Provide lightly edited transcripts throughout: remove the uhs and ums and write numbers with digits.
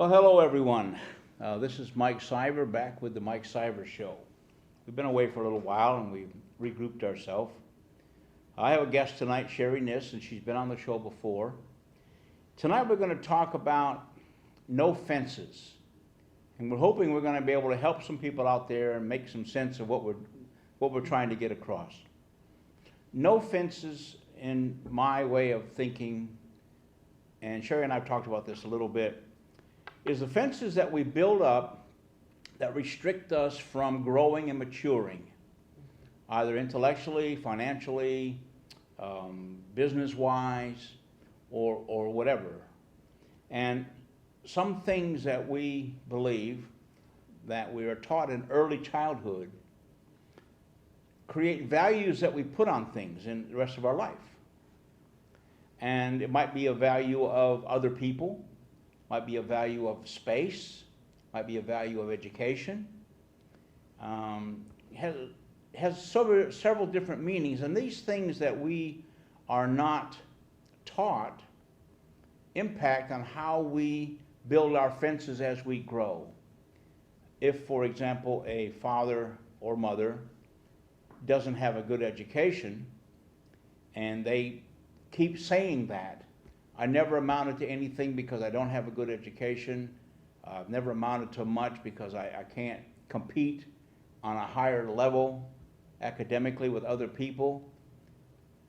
Well, hello everyone. This is Mike Siver back with the Mike Siver Show. We've been away for a little while and we've regrouped ourselves. I have a guest tonight, Sherry Niss, and she's been on the show before. Tonight we're going to talk about no fences. And we're hoping we're going to be able to help some people out there and make some sense of what we're trying to get across. No fences, in my way of thinking, and Sherry and I have talked about this a little bit, is the fences that we build up that restrict us from growing and maturing, either intellectually, financially, business-wise, or whatever. And some things that we believe that we are taught in early childhood create values that we put on things in the rest of our life. And it might be a value of other people, might be a value of space, might be a value of education. Has several different meanings, and these things that we are not taught impact on how we build our fences as we grow. If, for example, a father or mother doesn't have a good education, and they keep saying that, I never amounted to anything because I don't have a good education. I've never amounted to much because I can't compete on a higher level academically with other people.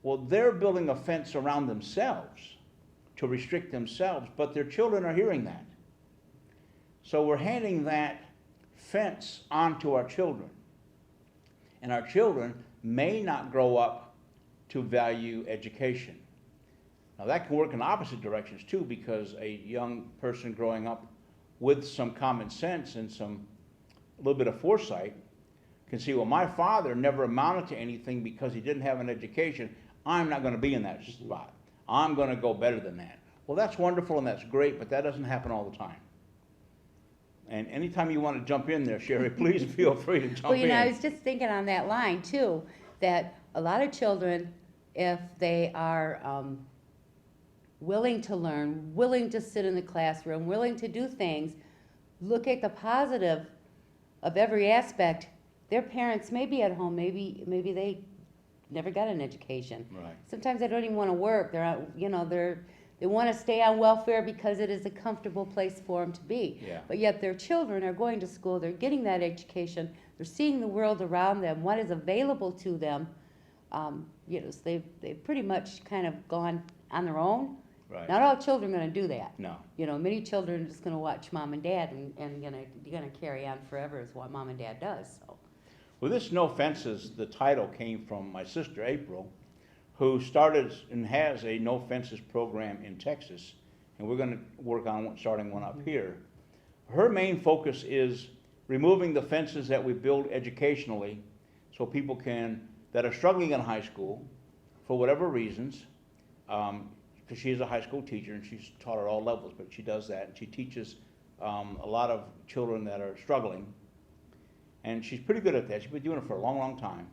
Well, they're building a fence around themselves to restrict themselves, but their children are hearing that. So we're handing that fence onto our children. And our children may not grow up to value education. Now that can work in opposite directions too, because a young person growing up with some common sense and a little bit of foresight can see, well, my father never amounted to anything because he didn't have an education. I'm not going to be in that spot. I'm going to go better than that. Well, that's wonderful and that's great, but that doesn't happen all the time. And anytime you want to jump in there, Sherry, please feel free to jump in. Well, I was just thinking on that line too, that a lot of children, if they are willing to learn, willing to sit in the classroom, willing to do things, look at the positive of every aspect. Their parents may be at home, maybe they never got an education. Right. Sometimes they don't even want to work. They want to stay on welfare because it is a comfortable place for them to be. Yeah. But yet their children are going to school, they're getting that education, they're seeing the world around them, what is available to them. So they've pretty much kind of gone on their own. Right. Not all children are going to do that. No. Many children are just going to watch mom and dad and going to carry on forever is what mom and dad does. So. Well, this No Fences, the title came from my sister April, who started and has a No Fences program in Texas, and we're going to work on starting one up here. Her main focus is removing the fences that we build educationally so people that are struggling in high school for whatever reasons, because she's a high school teacher and she's taught at all levels, but she does that and she teaches a lot of children that are struggling, and she's pretty good at that. She's been doing it for a long, long time.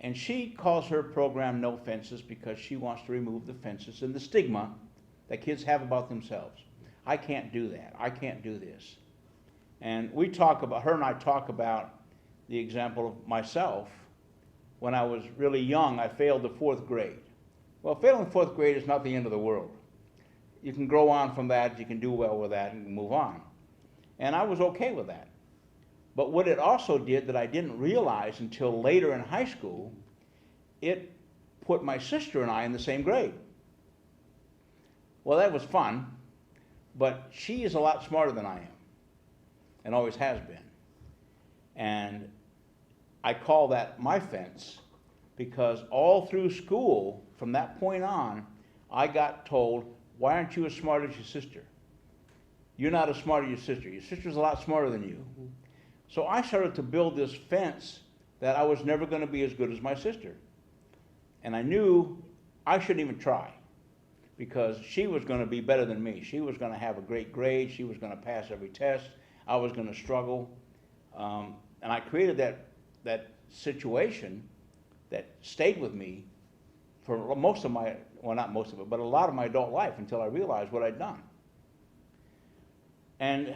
And she calls her program No Fences because she wants to remove the fences and the stigma that kids have about themselves. I can't do that. I can't do this. And her and I talk about the example of myself. When I was really young, I failed the 4th grade. Well, failing the 4th grade is not the end of the world. You can grow on from that, you can do well with that and move on. And I was okay with that. But what it also did that I didn't realize until later in high school, it put my sister and I in the same grade. Well, that was fun, but she is a lot smarter than I am, and always has been. And I call that my fence because all through school, from that point on, I got told, why aren't you as smart as your sister? You're not as smart as your sister. Your sister's a lot smarter than you. Mm-hmm. So I started to build this fence that I was never going to be as good as my sister. And I knew I shouldn't even try because she was going to be better than me. She was going to have a great grade. She was going to pass every test. I was going to struggle. And I created that situation that stayed with me for most of my, well, not most of it, but a lot of my adult life until I realized what I'd done. And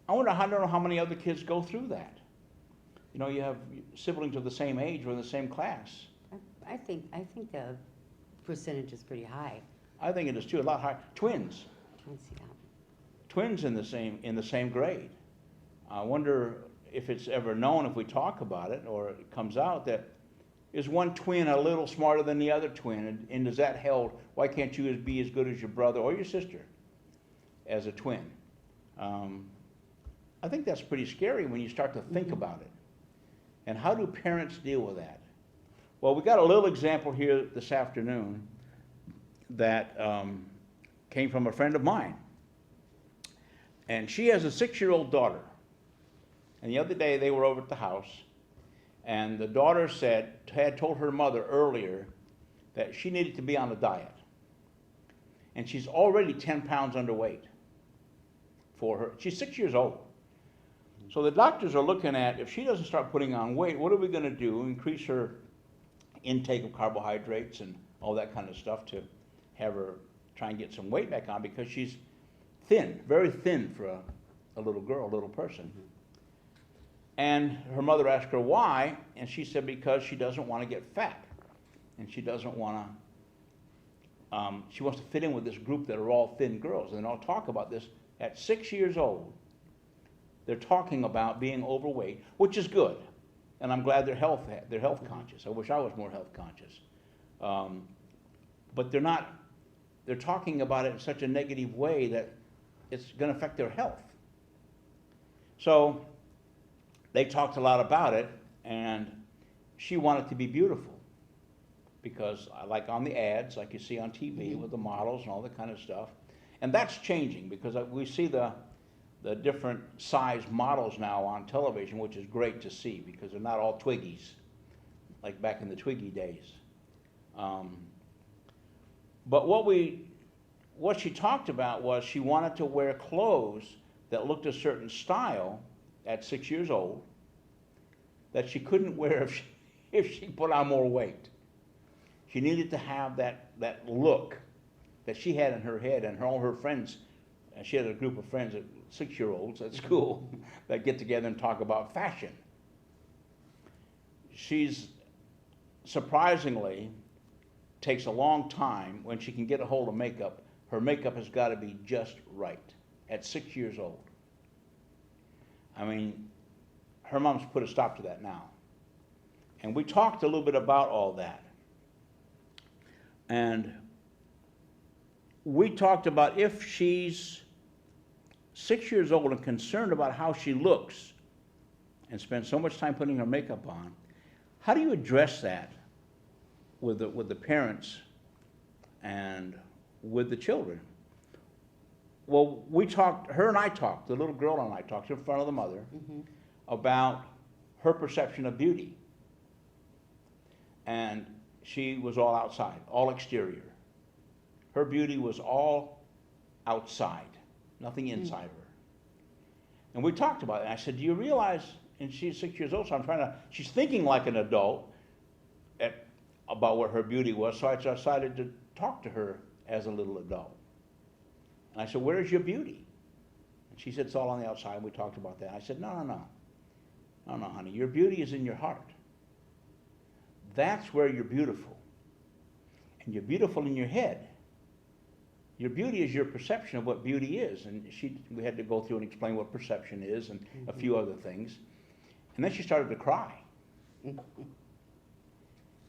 I don't know how many other kids go through that. You know, you have siblings of the same age or in the same class. I think the percentage is pretty high. I think it is too, a lot higher. Twins. I see that. Twins in the same grade. I wonder if it's ever known, if we talk about it, or it comes out that is one twin a little smarter than the other twin, and does that held? Why can't you be as good as your brother or your sister as a twin? I think that's pretty scary when you start to think about it. And how do parents deal with that? Well, we got a little example here this afternoon that came from a friend of mine. And she has a 6-year-old daughter. And the other day they were over at the house, and the daughter had told her mother earlier that she needed to be on a diet. And she's already 10 pounds underweight for her. She's 6 years old. So the doctors are looking at, if she doesn't start putting on weight, what are we going to do? Increase her intake of carbohydrates and all that kind of stuff to have her try and get some weight back on, because she's thin, very thin for a little girl, a little person. And her mother asked her why, and she said because she doesn't want to get fat. And she doesn't want to, she wants to fit in with this group that are all thin girls. And I'll talk about this at 6 years old. They're talking about being overweight, which is good. And I'm glad they're health conscious. I wish I was more health conscious. But they're talking about it in such a negative way that it's going to affect their health. So they talked a lot about it, and she wanted to be beautiful, because like on the ads, like you see on TV with the models and all that kind of stuff. And that's changing, because we see the different size models now on television, which is great to see, because they're not all Twiggies like back in the Twiggy days. But what she talked about was she wanted to wear clothes that looked a certain style at 6 years old that she couldn't wear if she put on more weight. She needed to have that look that she had in her head, and all her friends, and she had a group of friends, 6-year-olds at school, that get together and talk about fashion. She's surprisingly takes a long time when she can get a hold of makeup. Her makeup has got to be just right at 6 years old. I mean, her mom's put a stop to that now. And we talked a little bit about all that. And we talked about, if she's 6 years old and concerned about how she looks and spends so much time putting her makeup on, how do you address that with the parents and with the children? Well, her and I talked, the little girl and I talked in front of the mother about her perception of beauty. And she was all outside, all exterior. Her beauty was all outside, nothing inside her. And we talked about it. And I said, do you realize, and she's 6 years old, so she's thinking like an adult about what her beauty was, so I decided to talk to her as a little adult. And I said, where's your beauty? And she said, it's all on the outside. We talked about that. I said, no, honey, your beauty is in your heart. That's where you're beautiful. And you're beautiful in your head. Your beauty is your perception of what beauty is. And we had to go through and explain what perception is and a few other things. And then she started to cry.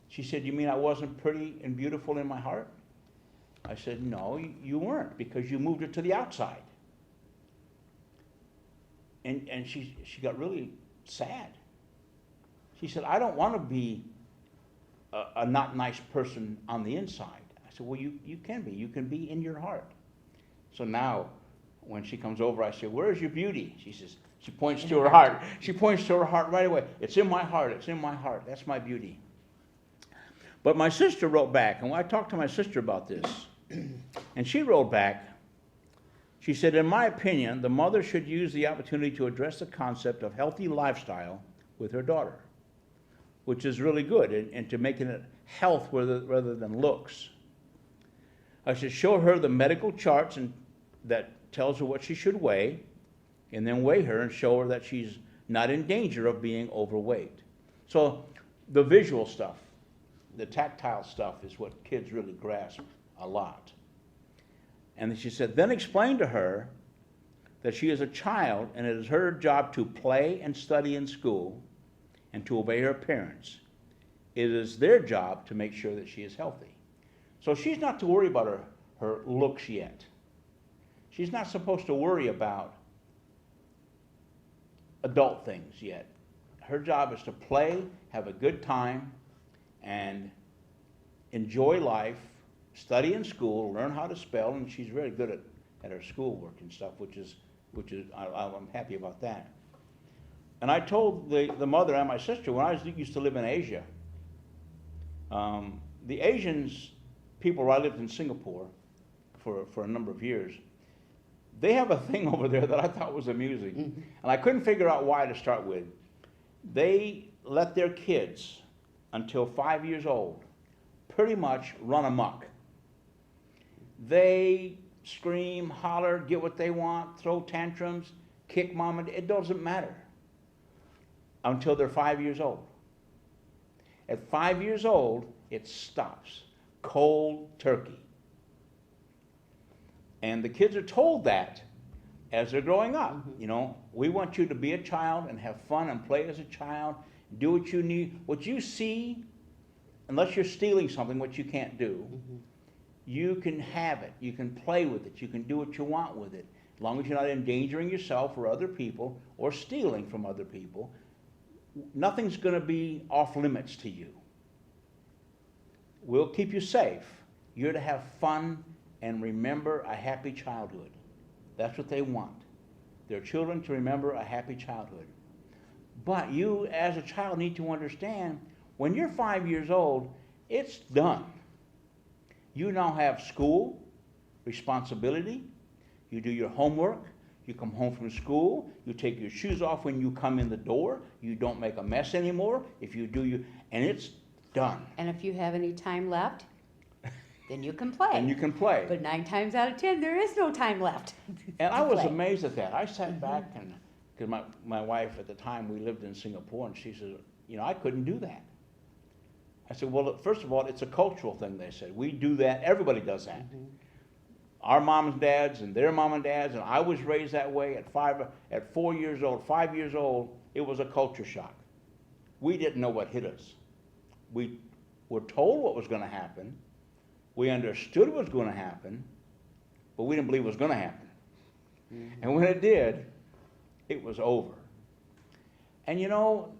She said, you mean I wasn't pretty and beautiful in my heart? I said, no, you weren't, because you moved it to the outside. And she got really sad. She said, I don't want to be a not nice person on the inside. I said, well, you can be. You can be in your heart. So now, when she comes over, I say, where's your beauty? She says, she points to her heart. She points to her heart right away. It's in my heart. It's in my heart. That's my beauty. But my sister wrote back, and I talked to my sister about this, and she wrote back, she said, in my opinion, the mother should use the opportunity to address the concept of healthy lifestyle with her daughter, which is really good, and to making it health rather than looks. I should show her the medical charts that tells her what she should weigh, and then weigh her and show her that she's not in danger of being overweight. So the visual stuff, the tactile stuff is what kids really grasp a lot. And she said, then explain to her that she is a child and it is her job to play and study in school and to obey her parents. It is their job to make sure that she is healthy. So she's not to worry about her looks yet. She's not supposed to worry about adult things yet. Her job is to play, have a good time, and enjoy life, study in school, learn how to spell, and she's very good at her schoolwork and stuff, which is I'm happy about that. And I told the mother and my sister, when I used to live in Asia, the Asians, people where I lived in Singapore for a number of years, they have a thing over there that I thought was amusing. Mm-hmm. And I couldn't figure out why to start with. They let their kids, until 5 years old, pretty much run amok. They scream, holler, get what they want, throw tantrums, kick mom and it doesn't matter until they're 5 years old. At 5 years old, it stops. Cold turkey. And the kids are told that as they're growing up. Mm-hmm. You know, we want you to be a child and have fun and play as a child, do what you need. What you see, unless you're stealing something, which you can't do, Mm-hmm. you can have it. You can play with it. You can do what you want with it. As long as you're not endangering yourself or other people or stealing from other people, nothing's going to be off limits to you. We'll keep you safe. You're to have fun and remember a happy childhood. That's what they want. Their children to remember a happy childhood. But you, as a child, need to understand, when you're 5 years old, it's done. You now have school, responsibility, you do your homework, you come home from school, you take your shoes off when you come in the door, you don't make a mess anymore, if you do, and it's done. And if you have any time left, then you can play. And you can play. But 9 times out of 10, there is no time left. And to I was play. amazed at that. I sat back and, because my wife at the time, we lived in Singapore, and she said, you know, I couldn't do that. I said, well, first of all, it's a cultural thing, they said. We do that, everybody does that. Mm-hmm. Our moms and dads and their mom and dads, and I was raised that way at 4 years old, 5 years old, it was a culture shock. We didn't know what hit us. We were told what was going to happen. We understood what was going to happen, but we didn't believe it was going to happen. Mm-hmm. And when it did, it was over. And you know,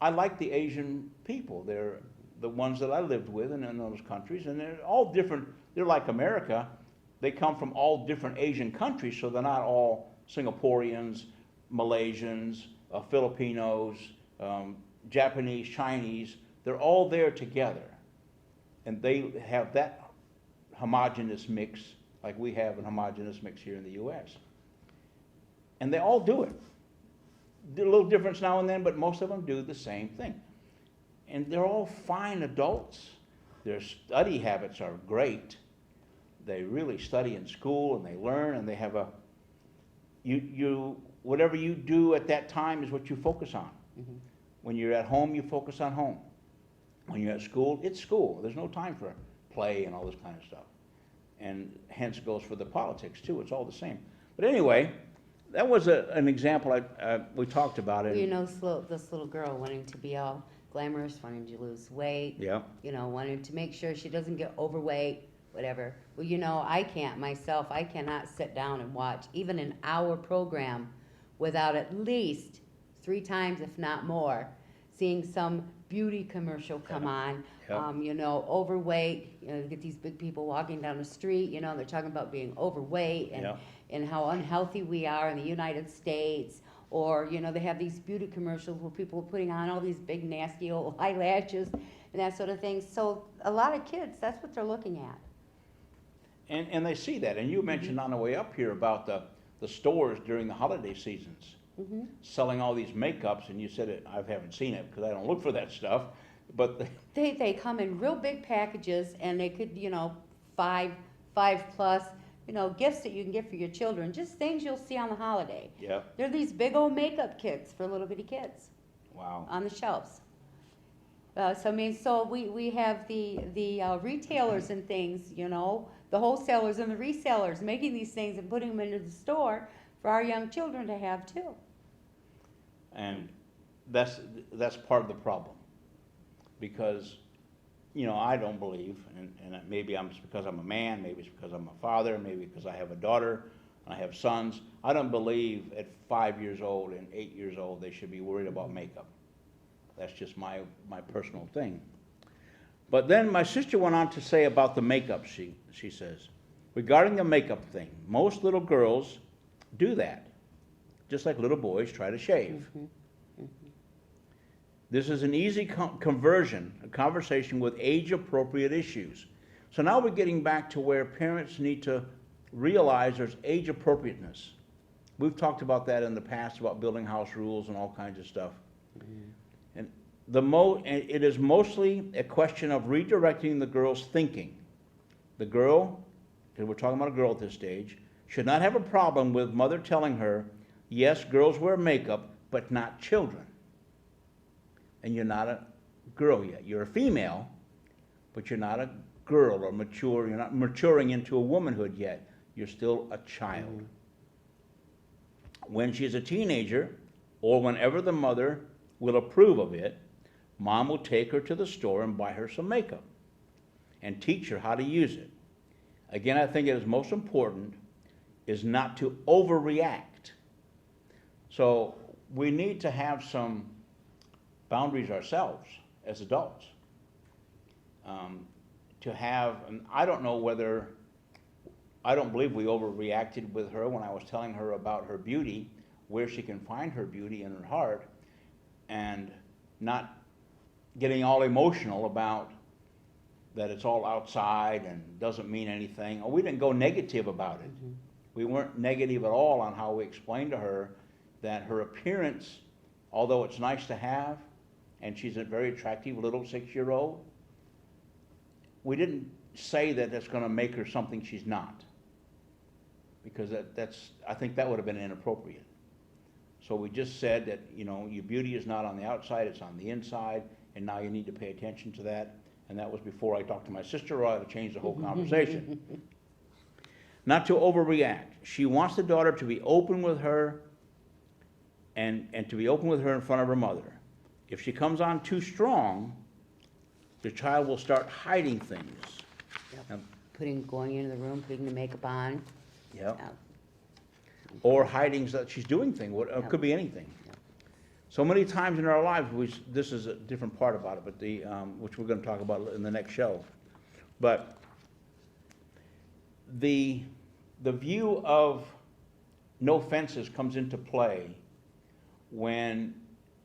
I like the Asian people. They're the ones that I lived with in those countries, and they're all different. They're like America. They come from all different Asian countries, so they're not all Singaporeans, Malaysians, Filipinos, Japanese, Chinese. They're all there together. And they have that homogeneous mix like we have a homogeneous mix here in the U.S. And they all do it. Do a little difference now and then, but most of them do the same thing. And they're all fine adults. Their study habits are great. They really study in school and they learn and they have whatever you do at that time is what you focus on. Mm-hmm. When you're at home, you focus on home. When you're at school, it's school. There's no time for play and all this kind of stuff. And hence goes for the politics too. It's all the same. But anyway, that was an example we talked about it. You know, this little girl wanting to be all glamorous, wanting to lose weight. Yeah. You know, wanting to make sure she doesn't get overweight, whatever. Well, you know, I cannot sit down and watch even an hour program without at least 3 times, if not more, seeing some beauty commercial come on. Yeah. You know, overweight, you know, you get these big people walking down the street, you know, they're talking about being overweight and, Yeah. and how unhealthy we are in the United States. Or, you know, they have these beauty commercials where people are putting on all these big nasty old eyelashes and that sort of thing. So a lot of kids, that's what they're looking at. And they see that. And you mentioned on the way up here about the stores during the holiday seasons. Mm-hmm. Selling all these makeups, and you said it, I haven't seen it because I don't look for that stuff, but They come in real big packages and they could, you know, five plus, gifts that you can get for your children, just things you'll see on the holiday. Yep, There are these big old makeup kits for little bitty kids wow. on the shelves. So we have the retailers and things, the wholesalers and the resellers making these things and putting them into the store for our young children to have too. And that's part of the problem. Because, I don't believe, and maybe it's because I'm a man, maybe it's because I'm a father, maybe because I have a daughter, and I have sons. I don't believe at 5 years old and 8 years old they should be worried about makeup. That's just my personal thing. But then my sister went on to say about the makeup, she says, regarding the makeup thing, most little girls do that, just like little boys try to shave. This is an easy conversion, a conversation with age-appropriate issues. So now we're getting back to where parents need to realize there's age appropriateness. We've talked about that in the past, about building house rules and all kinds of stuff. And it is mostly a question of redirecting the girl's thinking. The girl, because we're talking about a girl at this stage, should not have a problem with mother telling her, yes, girls wear makeup, but not children. And you're not a girl yet. You're a female, but you're not a girl or mature. You're not maturing into a womanhood yet. You're still a child. When she's a teenager, or whenever the mother will approve of it, mom will take her to the store and buy her some makeup and teach her how to use it. Again, I think it is most important is not to overreact. So we need to have some boundaries ourselves as adults. And I don't know whether, I don't believe we overreacted with her when I was telling her about her beauty, where she can find her beauty in her heart, and not getting all emotional about that it's all outside and doesn't mean anything. Or we didn't go negative about it. We weren't negative at all on how we explained to her that her appearance, although it's nice to have, and she's a very attractive little 6-year-old, we didn't say that that's going to make her something she's not. Because I think that would have been inappropriate. So we just said that, your beauty is not on the outside, it's on the inside, and now you need to pay attention to that. And that was before I talked to my sister, or I would have changed the whole conversation. Not to overreact. She wants the daughter to be open with her and to be open with her in front of her mother. If she comes on too strong, the child will start hiding things. Yep. Going into the room, putting the makeup on. Yep. Yep. Or hiding that she's doing things. It could be anything. Yep. So many times in our lives, this is a different part about it, but which we're going to talk about in the next show. But the view of no fences comes into play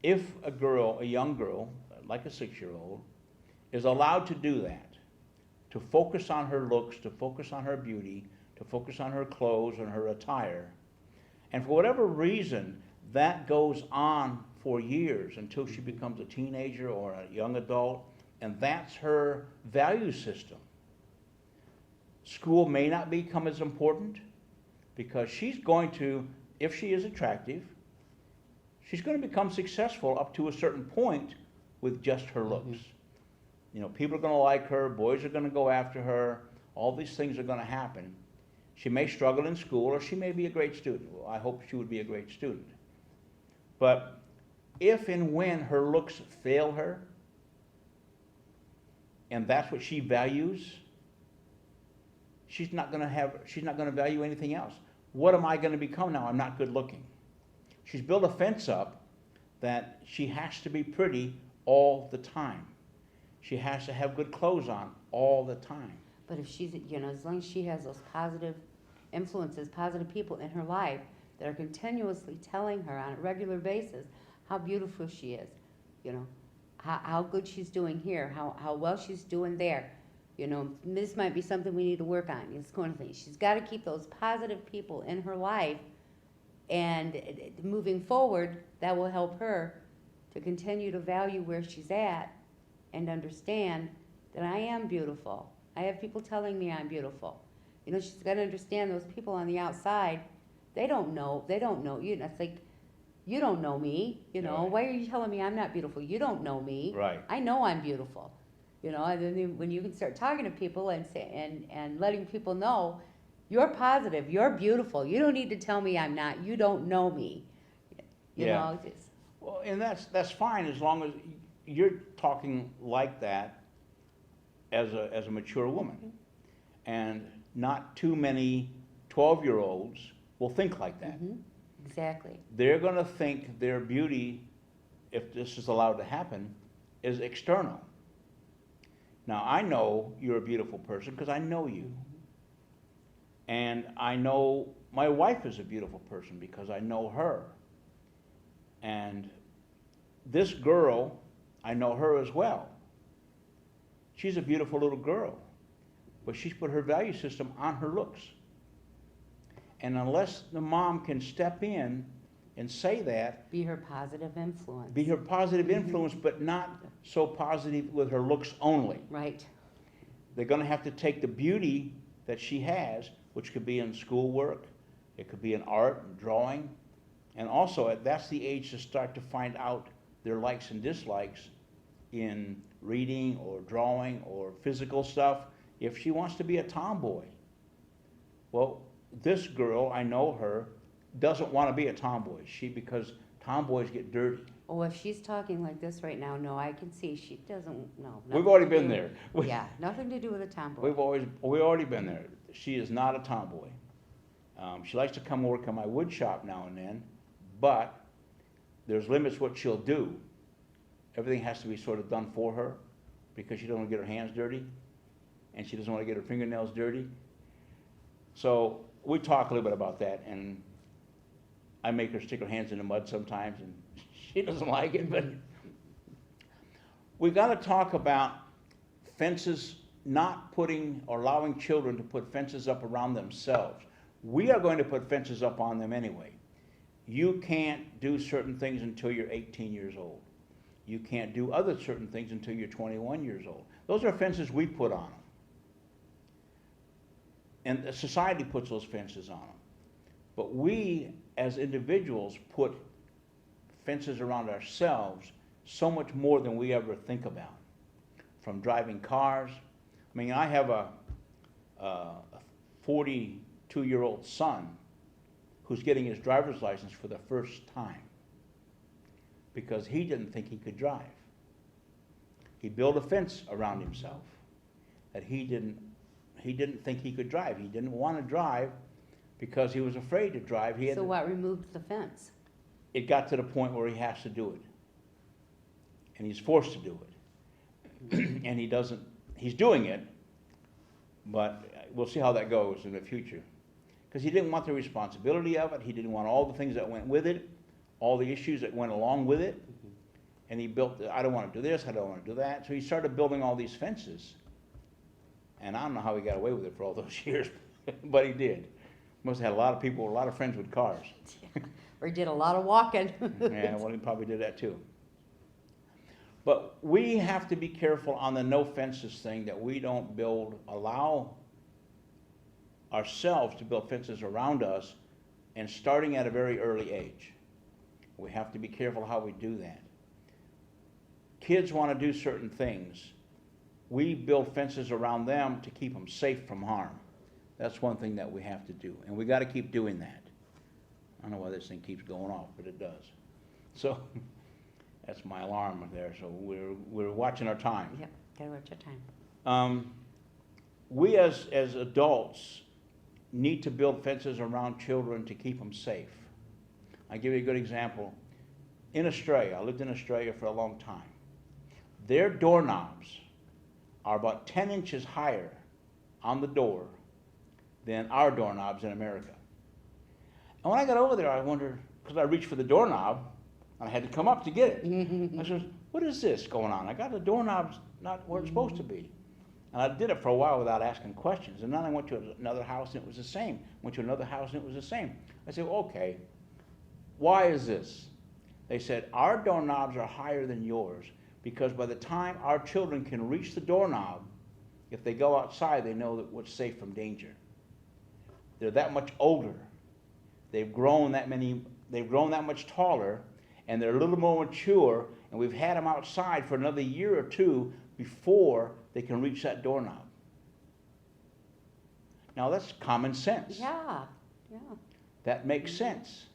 if a young girl, like a 6-year-old, is allowed to do that, to focus on her looks, to focus on her beauty, to focus on her clothes and her attire. And for whatever reason, that goes on for years until she becomes a teenager or a young adult, and that's her value system. School may not become as important because she's going to, if she is attractive, she's going to become successful up to a certain point with just her looks. People are going to like her, boys are going to go after her, all these things are going to happen. She may struggle in school, or she may be a great student. Well, I hope she would be a great student. But if and when her looks fail her, and that's what she values, she's not going to value anything else. What am I going to become now? I'm not good looking. She's built a fence up that she has to be pretty all the time. She has to have good clothes on all the time. But if she's, as long as she has those positive influences, positive people in her life that are continuously telling her on a regular basis how beautiful she is, how good she's doing here, how well she's doing there. This might be something we need to work on, this kind of thing. She's got to keep those positive people in her life, and moving forward, that will help her to continue to value where she's at and understand that I am beautiful. I have people telling me I'm beautiful. You know, she's gotta understand those people on the outside, they don't know, you know, it's like, you don't know me, you know, Right. why are you telling me I'm not beautiful? You don't know me. Right. I know I'm beautiful. You know, and then when you can start talking to people and say, and letting people know, you're positive, you're beautiful, you don't need to tell me I'm not, you don't know me. You Yeah. know, it's, Well, and that's fine as long as you're talking like that as a mature woman. And not too many 12-year-olds will think like that. exactly. They're gonna think their beauty, if this is allowed to happen, is external. Now, I know you're a beautiful person because I know you. And I know my wife is a beautiful person because I know her. And this girl, I know her as well. She's a beautiful little girl, but she's put her value system on her looks. And unless the mom can step in and say that, Be her positive influence. be her positive influence, but not so positive with her looks only. Right. They're gonna have to take the beauty that she has, which could be in schoolwork, it could be in art and drawing, and also that's the age to start to find out their likes and dislikes in reading or drawing or physical stuff. If she wants to be a tomboy, well, this girl, I know her, doesn't want to be a tomboy. Because tomboys get dirty. Oh, if she's talking like this right now, no, I can see she doesn't, no. We've already nothing to been do- there. Yeah, nothing to do with a tomboy. We've already been there. She is not a tomboy. She likes to come work in my wood shop now and then, but there's limits what she'll do. Everything has to be sort of done for her because she doesn't want to get her hands dirty and she doesn't want to get her fingernails dirty. So we talk a little bit about that, and I make her stick her hands in the mud sometimes, and she doesn't like it, but we got to talk about fences, not putting or allowing children to put fences up around themselves. We are going to put fences up on them anyway. You can't do certain things until you're 18 years old. You can't do other certain things until you're 21 years old. Those are fences we put on them. And society puts those fences on them. But we, as individuals, put fences around ourselves so much more than we ever think about. From driving cars. I mean, I have a 42-year-old son who's getting his driver's license for the first time because he didn't think he could drive. He built a fence around himself that he didn't think he could drive. He didn't want to drive because he was afraid to drive. So what removed the fence? It got to the point where he has to do it. And he's forced to do it. And he's doing it, but we'll see how that goes in the future. Because he didn't want the responsibility of it. He didn't want all the things that went with it, all the issues that went along with it. And he built, I don't want to do this, I don't want to do that. So he started building all these fences. And I don't know how he got away with it for all those years, but he did. Must have had a lot of people, a lot of friends with cars. Or did a lot of walking. Yeah, well, he probably did that too. But we have to be careful on the no fences thing, that we don't allow ourselves to build fences around us, and starting at a very early age. We have to be careful how we do that. Kids want to do certain things. We build fences around them to keep them safe from harm. That's one thing that we have to do, and we got to keep doing that. I don't know why this thing keeps going off, but it does. So that's my alarm there. So we're watching our time. Yep, gotta watch your time. We as adults need to build fences around children to keep them safe. I'll give you a good example. In Australia, I lived in Australia for a long time. Their doorknobs are about 10 inches higher on the door than our doorknobs in America. And when I got over there, I wondered, because I reached for the doorknob, and I had to come up to get it. I said, what is this going on? I got the doorknobs not where it's supposed to be. And I did it for a while without asking questions. And then I went to another house and it was the same. Went to another house and it was the same. I said, well, okay, why is this? They said, our doorknobs are higher than yours because by the time our children can reach the doorknob, if they go outside, they know that what's safe from danger. they're that much older. They've grown that much taller, and they're a little more mature, and we've had them outside for another year or two before they can reach that doorknob. Now that's common sense. Yeah, yeah. That makes sense.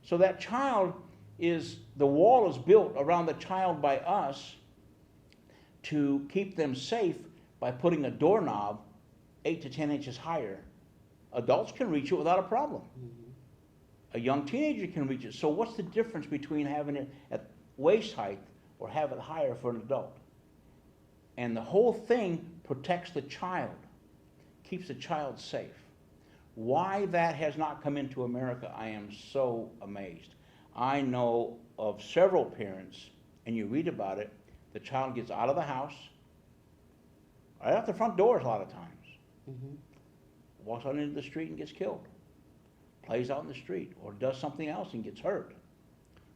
So that child the wall is built around the child by us to keep them safe by putting a doorknob 8 to 10 inches higher. Adults can reach it without a problem. A young teenager can reach it. So what's the difference between having it at waist height or have it higher for an adult? And the whole thing protects the child, keeps the child safe. Why that has not come into America, I am so amazed. I know of several parents, and you read about it, the child gets out of the house, right out the front doors a lot of times, walks out into the street and gets killed, plays out in the street, or does something else and gets hurt.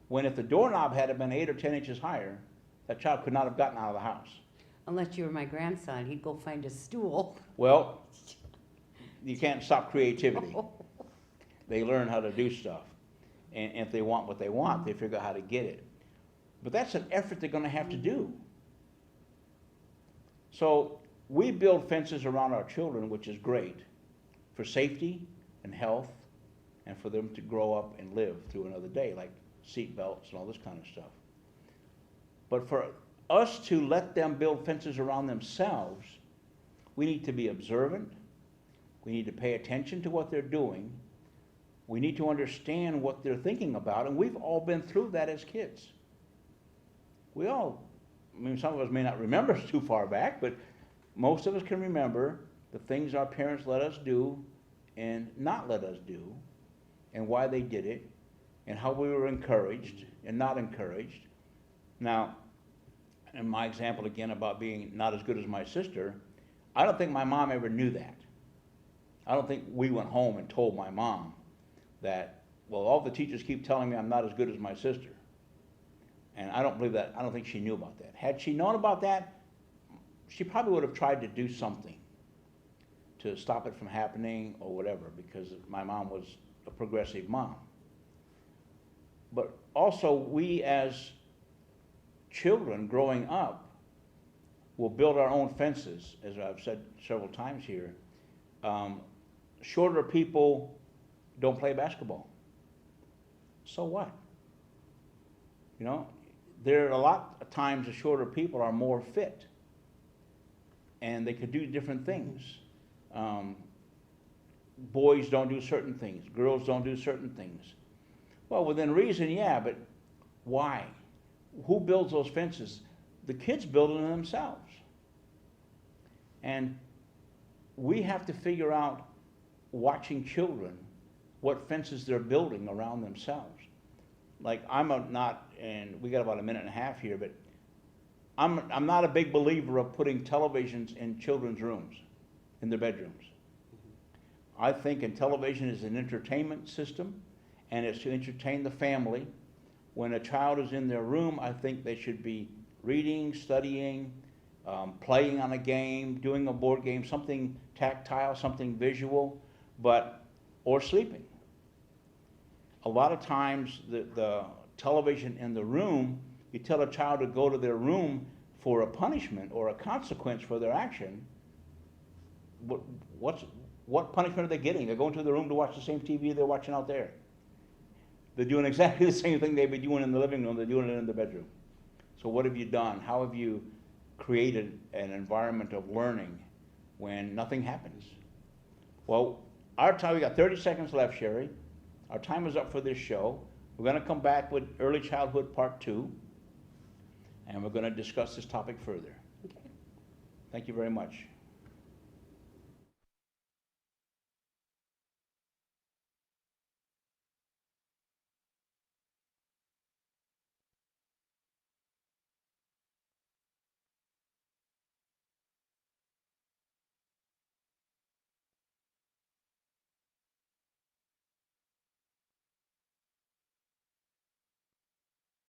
When if the doorknob had been 8 or 10 inches higher, that child could not have gotten out of the house. Unless you were my grandson, he'd go find a stool. Well, you can't stop creativity. They learn how to do stuff. And if they want what they want, they figure out how to get it. But that's an effort they're going to have to do. So we build fences around our children, which is great, for safety and health, and for them to grow up and live through another day, like seat belts and all this kind of stuff. But for us to let them build fences around themselves, we need to be observant. We need to pay attention to what they're doing. We need to understand what they're thinking about, and we've all been through that as kids. Some of us may not remember too far back, but most of us can remember the things our parents let us do and not let us do, and why they did it, and how we were encouraged and not encouraged. Now, in my example again about being not as good as my sister, I don't think my mom ever knew that. I don't think we went home and told my mom that, well, all the teachers keep telling me I'm not as good as my sister. And I don't believe that. I don't think she knew about that. Had she known about that, she probably would have tried to do something to stop it from happening or whatever, because my mom was a progressive mom. But also, we as children growing up will build our own fences, as I've said several times here. Shorter people don't play basketball. So what? You know, there are a lot of times the shorter people are more fit, and they could do different things. Boys don't do certain things. Girls don't do certain things. Well, within reason, yeah, but why? Who builds those fences? The kids build them themselves. And we have to figure out, watching children, what fences they're building around themselves. Like, and we got about a minute and a half here, but I'm not a big believer of putting televisions in children's rooms, in their bedrooms. I think television is an entertainment system, and it's to entertain the family. When a child is in their room, I think they should be reading, studying, playing on a game, doing a board game, something tactile, something visual, or sleeping. A lot of times the television in the room, you tell a child to go to their room for a punishment or a consequence for their action. What punishment are they getting? They're going to the room to watch the same TV they're watching out there. They're doing exactly the same thing they'd be doing in the living room, they're doing it in the bedroom. So what have you done? How have you created an environment of learning when nothing happens? Well, our time, we got 30 seconds left, Sherry. Our time is up for this show. We're going to come back with Early Childhood Part 2, and we're going to discuss this topic further. Okay. Thank you very much.